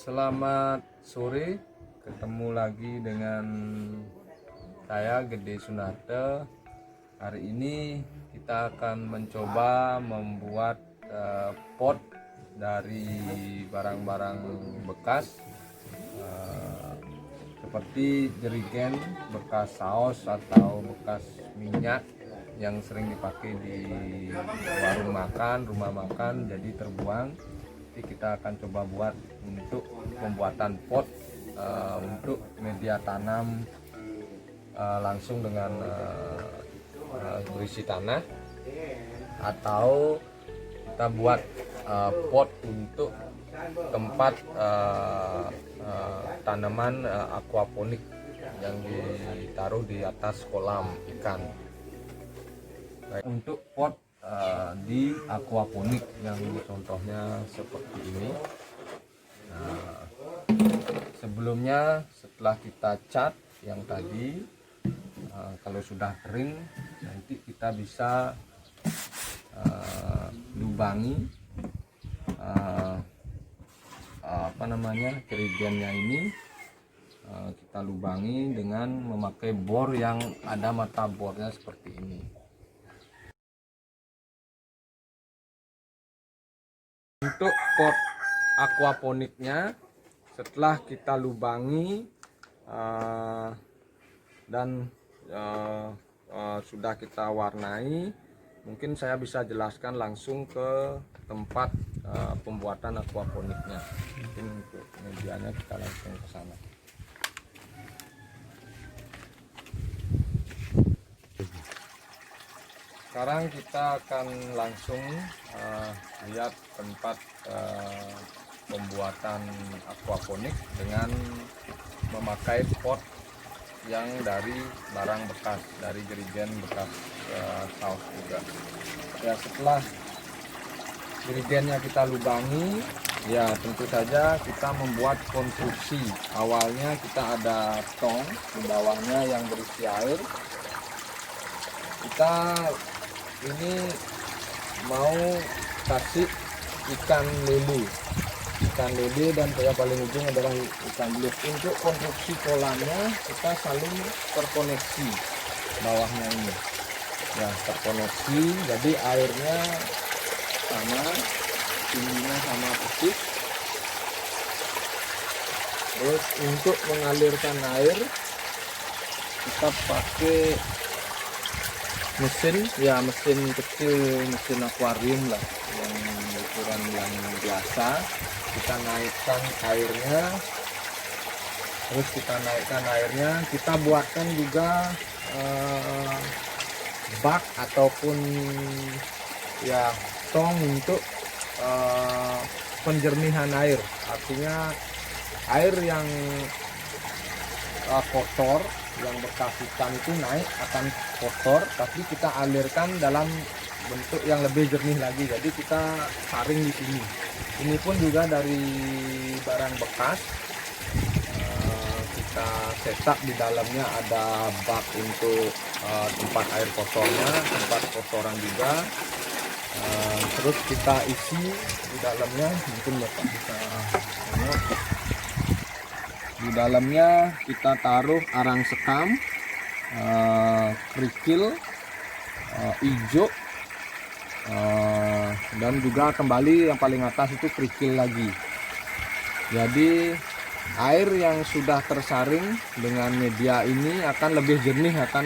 Selamat sore, ketemu lagi dengan saya Gede Sunarte. Hari ini kita akan mencoba membuat pot dari barang-barang bekas seperti jerigen bekas saus atau bekas minyak yang sering dipakai di warung makan, rumah makan, jadi terbuang. Jadi kita akan coba buat untuk pembuatan pot untuk media tanam langsung dengan berisi tanah, atau kita buat pot untuk tempat tanaman aquaponik yang ditaruh di atas kolam ikan. Baik, untuk pot di aquaponik yang contohnya seperti ini. Nah, sebelumnya setelah kita cat yang tadi, kalau sudah kering nanti kita bisa lubangi jerigennya ini. Kita lubangi dengan memakai bor yang ada mata bornya seperti ini. Untuk pot aquaponiknya, setelah kita lubangi dan sudah kita warnai, mungkin saya bisa jelaskan langsung ke tempat pembuatan aquaponiknya. Mungkin untuk medianya kita langsung ke sana. Sekarang kita akan langsung lihat tempat pembuatan aquaponik dengan memakai pot yang dari barang bekas, dari jerigen bekas saus juga. Ya, setelah jerigennya kita lubangi, ya tentu saja kita membuat konstruksi. Awalnya kita ada tong di bawahnya yang berisi air. Kita ini mau kasih ikan lele, dan yang paling ujung adalah ikan belut. Untuk konstruksi kolamnya kita saling terkoneksi bawahnya ini, ya terkoneksi, jadi airnya sama, tingginya sama persis. Terus untuk mengalirkan air kita pakai mesin kecil, mesin akuarium lah, yang ukuran yang biasa. Kita naikkan airnya, kita buatkan juga bak ataupun ya tong untuk penjernihan air. Artinya air yang kotor, yang bekas ikan itu naik akan kotor, tapi kita alirkan dalam bentuk yang lebih jernih lagi. Jadi kita saring di sini. Ini pun juga dari barang bekas. Kita setup di dalamnya ada bak untuk tempat air kotornya, tempat kotoran juga. Terus kita isi di dalamnya, mungkin Bapak bisa lihat. Di dalamnya kita taruh arang sekam, kerikil, hijau, dan juga kembali yang paling atas itu kerikil lagi. Jadi air yang sudah tersaring dengan media ini akan lebih jernih, akan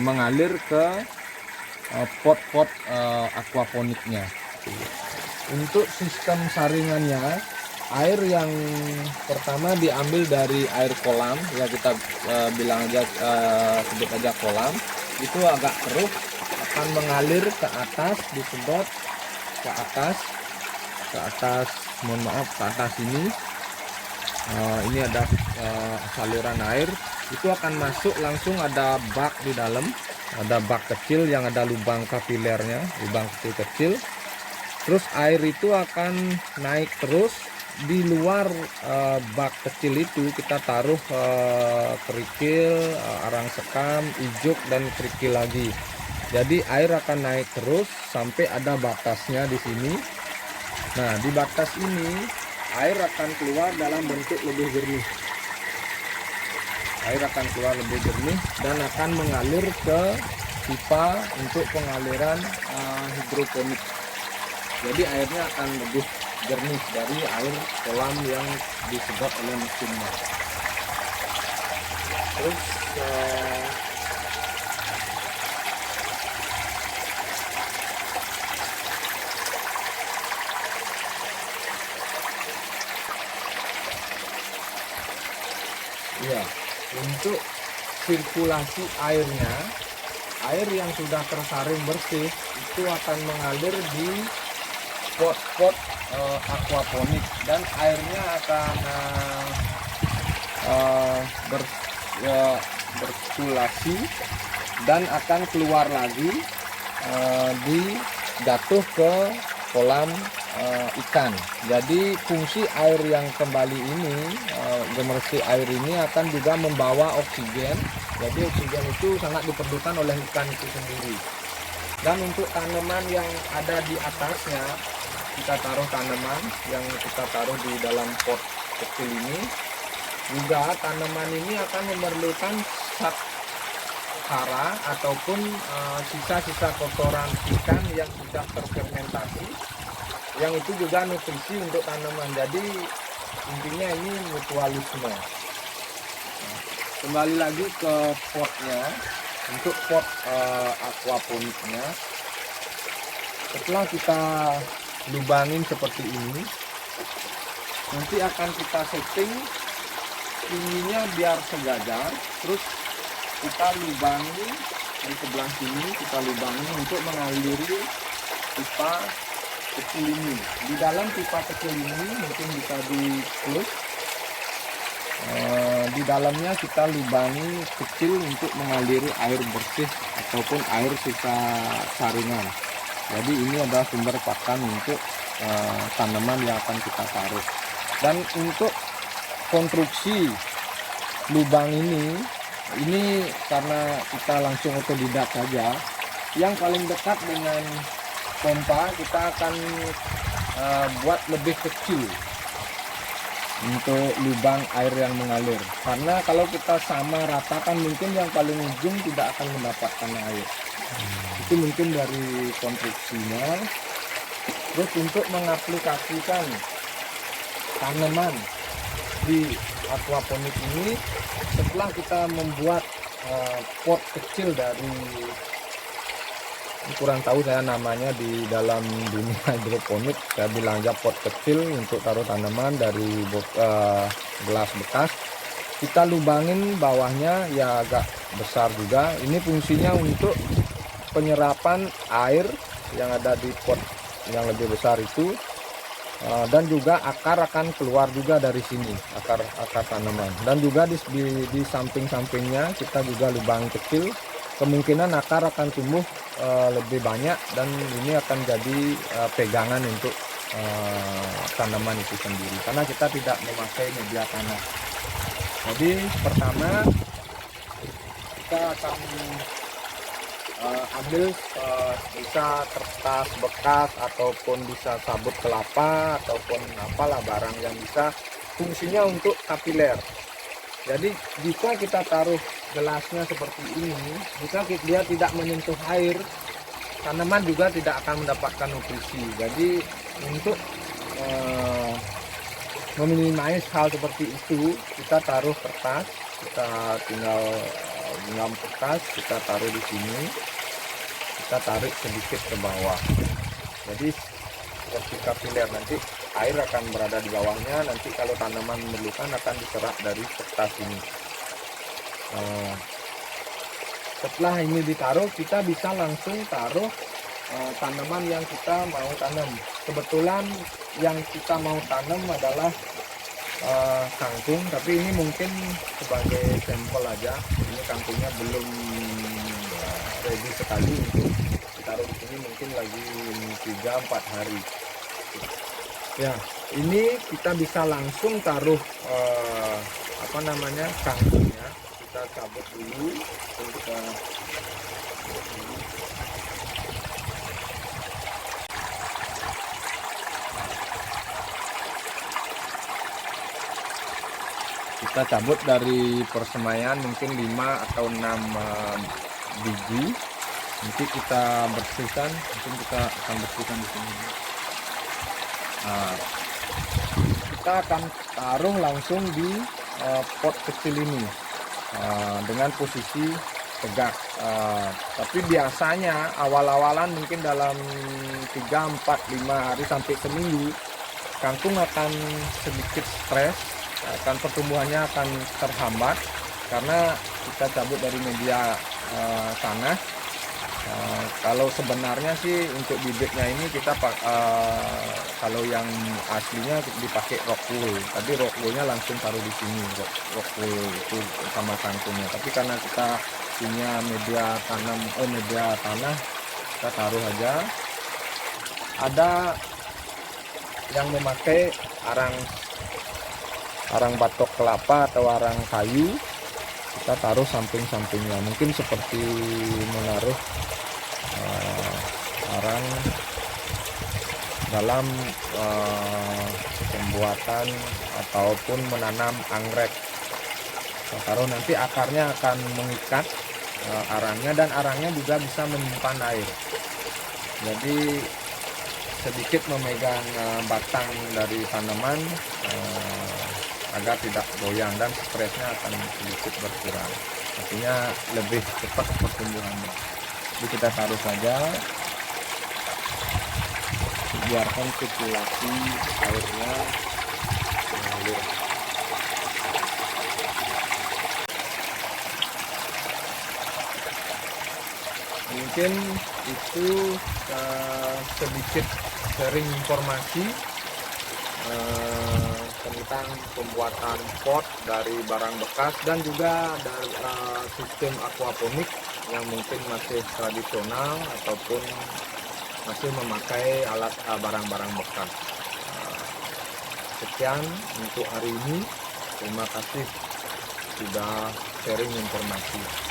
mengalir ke pot-pot aquaponiknya. Untuk sistem saringannya, air yang pertama diambil dari air kolam, ya kita bilang aja, sebut aja kolam. Itu agak keruh, akan mengalir ke atas, disedot ke atas, mohon maaf, ke atas ini. Ini ada saluran air, itu akan masuk langsung, ada bak di dalam, ada bak kecil yang ada lubang kapilernya, lubang kecil-kecil. Terus air itu akan naik terus. Di luar bak kecil itu kita taruh kerikil, arang sekam, ijuk, dan kerikil lagi. Jadi air akan naik terus sampai ada batasnya di sini. Nah, di batas ini air akan keluar dalam bentuk lebih jernih. Air akan keluar lebih jernih dan akan mengalir ke pipa untuk pengaliran hidroponik. Jadi airnya akan lebih jernih dari air kolam yang disedot oleh mesinnya. Terus ya, untuk sirkulasi airnya, air yang sudah tersaring bersih itu akan mengalir di pot-pot aquaponik dan airnya akan bersirkulasi dan akan keluar lagi jatuh ke kolam ikan. Jadi fungsi air yang kembali ini, gemersi air ini akan juga membawa oksigen. Jadi oksigen itu sangat diperlukan oleh ikan itu sendiri. Dan untuk tanaman yang ada di atasnya, kita taruh tanaman yang kita taruh di dalam pot kecil ini. Juga tanaman ini akan memerlukan zat hara ataupun sisa-sisa kotoran ikan yang sudah terfermentasi, yang itu juga nutrisi untuk tanaman. Jadi intinya ini mutualisme. Kembali lagi ke potnya. Untuk pot aquaponiknya, setelah kita lubangin seperti ini, nanti akan kita setting ininya biar sejajar. Terus kita lubangi di sebelah sini, kita lubangi untuk mengaliri pipa kecil ini. Di dalam pipa kecil ini mungkin bisa di close. Di dalamnya kita lubangi kecil untuk mengaliri air bersih ataupun air sisa saringan. Jadi ini adalah sumber pakan untuk tanaman yang akan kita taruh. Dan untuk konstruksi lubang ini karena kita langsung otodidak saja, yang paling dekat dengan pompa kita akan buat lebih kecil untuk lubang air yang mengalir, karena kalau kita sama ratakan mungkin yang paling ujung tidak akan mendapatkan air. Itu mungkin dari konstruksinya. Terus untuk mengaplikasikan tanaman di aquaponik ini, setelah kita membuat pot kecil dari, kurang tahu saya namanya di dalam dunia hidroponik, saya bilang aja pot kecil untuk taruh tanaman dari gelas bekas. Kita lubangin bawahnya ya agak besar juga. Ini fungsinya untuk penyerapan air yang ada di pot yang lebih besar itu, dan juga akar akan keluar juga dari sini, akar tanaman. Dan juga di samping-sampingnya kita juga lubang kecil, kemungkinan akar akan tumbuh lebih banyak dan ini akan jadi pegangan untuk tanaman itu sendiri, karena kita tidak memakai media tanah. Jadi pertama kita akan ambil bisa kertas bekas ataupun bisa sabut kelapa ataupun apalah barang yang bisa fungsinya untuk kapiler. Jadi jika kita taruh gelasnya seperti ini, jika dia tidak menyentuh air, tanaman juga tidak akan mendapatkan nutrisi. Jadi untuk meminimais hal seperti itu, kita taruh kertas, kita tinggal genggam kertas, kita taruh di sini, kita tarik sedikit ke bawah. Jadi seperti kapiler, nanti air akan berada di bawahnya. Nanti kalau tanaman memerlukan akan diserap dari kertas ini. Setelah ini ditaruh, kita bisa langsung taruh tanaman yang kita mau tanam. Kebetulan yang kita mau tanam adalah kangkung, tapi ini mungkin sebagai sampel aja. Ini kangkungnya belum ready sekali untuk ditaruh di sini, mungkin lagi 3-4 hari. Ya, ini kita bisa langsung taruh kangkungnya. Kita cabut dulu, kita kita cabut dari persemaian mungkin 5 atau 6 biji. Nanti kita bersihkan, mungkin kita akan bersihkan di sini. Nah, kita akan taruh langsung di pot kecil ini dengan posisi tegak. Tapi biasanya awal-awalan mungkin dalam 3, 4, 5 hari sampai seminggu, kangkung akan sedikit stres, pertumbuhannya akan terhambat karena kita cabut dari media tanah. Kalau sebenarnya sih untuk bibitnya ini kita kalau yang aslinya dipakai rock wool, tapi rock woolnya langsung taruh di sini, rock wool itu sama kangkungnya. Tapi karena kita punya media tanah, kita taruh aja. Ada yang memakai arang batok kelapa atau arang kayu, kita taruh samping-sampingnya, mungkin seperti menaruh arang dalam pembuatan ataupun menanam anggrek. Kita taruh, nanti akarnya akan mengikat arangnya, dan arangnya juga bisa menyimpan air, jadi sedikit memegang batang dari tanaman agar tidak goyang, dan stresnya akan sedikit berkurang, artinya lebih cepat pertumbuhannya. Jadi kita taruh saja, biarkan sirkulasi airnya mengalir. Mungkin itu sedikit sharing informasi tentang pembuatan pot dari barang bekas, dan juga dari sistem aquaponik yang mungkin masih tradisional ataupun masih memakai alat barang-barang bekas. Sekian untuk hari ini, terima kasih sudah sharing informasi.